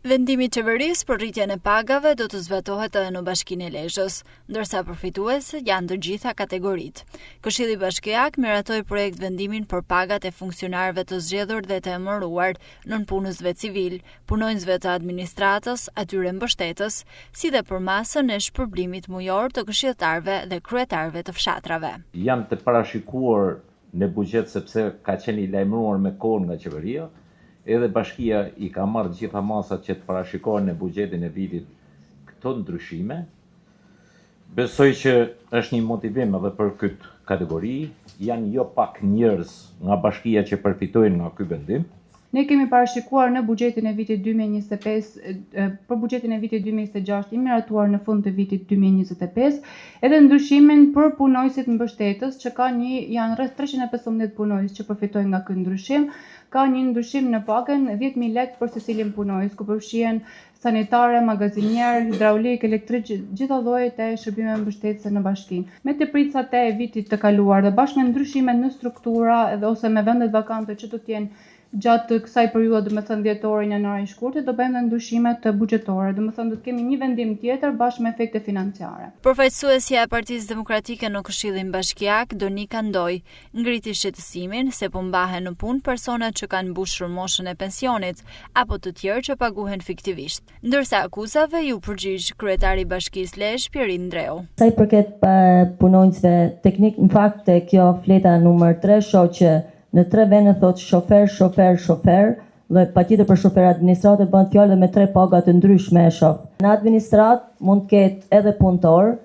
Vendimi i qeverisë për rritjen e pagave do të zbatohet edhe në Bashkinë e Lezhës, ndërsa përfituese janë të gjitha kategoritë. Këshilli Bashkiak miratoi projekt vendimin për pagat e funksionarëve të zgjedhur dhe të emëruar, nënpunësve civil, punonjësve të administratës, atyre mbështetës, si dhe për masën e shpërblimit mujor të këshilltarëve dhe kryetarëve të fshatrave. Janë të parashikuar në buxhet sepse ka qenë i lajmëruar me kohë nga qeveria, edhe bashkia i ka marrë gjitha masat që të parashikohen në buxhetin e vitit këto ndryshime. Besoj që është një motivim edhe për këtë kategori, janë jo pak njerëz nga bashkia që përfitojnë nga ky vendim. Ne kemi parashikuar në buxhetin e vitit 2025, për buxhetin e vitit 2026 i miratuar në fund të vitit 2025, edhe ndryshimin për punojësit mbështetës, që janë rreth 315 punojës që përfitojnë nga ky ndryshim, ka një ndryshim në pagën 10.000 lekë për secilin punojës, ku përfshihen sanitare, magazinier, hidraulik, elektrik, gjitha llojet e shërbimeve mbështetëse në bashkinë. Me tepricat e vitit të kaluar dhe bashkë me ndryshimet në struktura ose me vendet vakante që do të jenë gjatë kësaj periudhe, domethënë dhjetor, janar i shkurtit, do bëjmë ndryshime të buxhetore, domethënë do të kemi një vendim tjetër bashkë me efekte financiare. Përfaqësuesja e Partisë Demokratike në Këshillin Bashkiak, Donika Ndoj, ngriti shqetësimin se po mbahen në punë personat që kanë mbushur moshën e pensionit apo të tjerë që paguhen fiktivisht. Ndërsa akuzave ju përgjigj kryetari i Bashkisë Lezhë, Pirin Ndreu. Sa i përket punonjësve teknik, në fakt kjo fleta numër 3 shoh që në 3 vende thot shofer, dhe patjetër për shofer administratë bën fjalë me 3 paga të ndryshme e shoh. Në administrat mund të ketë edhe punëtor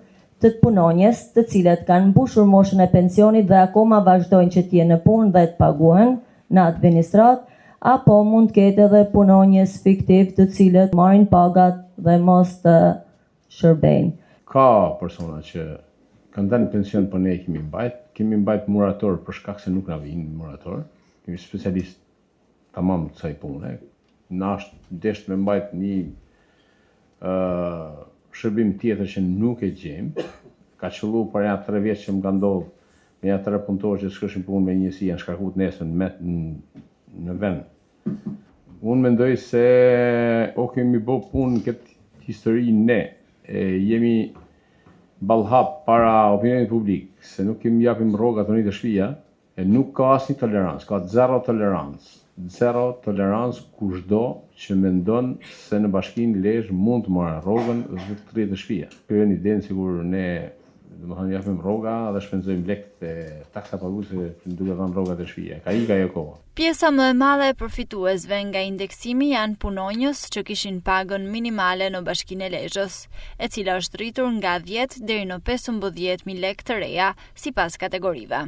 të punonjes, të cilët kanë mbushur moshën e pensionit dhe akoma vazhdojnë që të jenë në punë dhe të paguhen në administrat, apo mund të ketë edhe punonjes fiktiv të cilët marrin pagat dhe mos të shërbejnë. Ka persona që kanë dalë në pension, për ne kemi mbajt murator për shkak se nuk na vijnë murator. Kemi specialist tamam të kësaj pune. Na është desht me mbajt një shërbim tjetër që nuk e gjejmë. Ka qëllu për ja 3 vjeç që më ka ndodhur me ja 3 punëtorë që s'kishin punë me njësi, janë shkarkuar nesër në vend. Unë mendoj se o kemi bë punë këtë histori ne, jemi ballhap para opinionit publik, se nuk kemi japim rroga të një të shtëpia, e nuk ka asnjë tolerancë, ka zero tolerancë kushdo që mendon se në Bashkinë Lezhë mund të marrë rrogën dhe të rritë shtëpia. Kjo është një idenë sigur ne domethënë japim rroga dhe shpenzojmë lekët e taksa paguese duke dhënë rrogat e shtëpia. Ka ajo kohë. Pjesa më e madhe e përfituesve nga indeksimi janë punonjës që kishin pagën minimale në Bashkinë e Lezhës, e cila është rritur nga 10 deri në 15.000 lekë të reja sipas kategorive.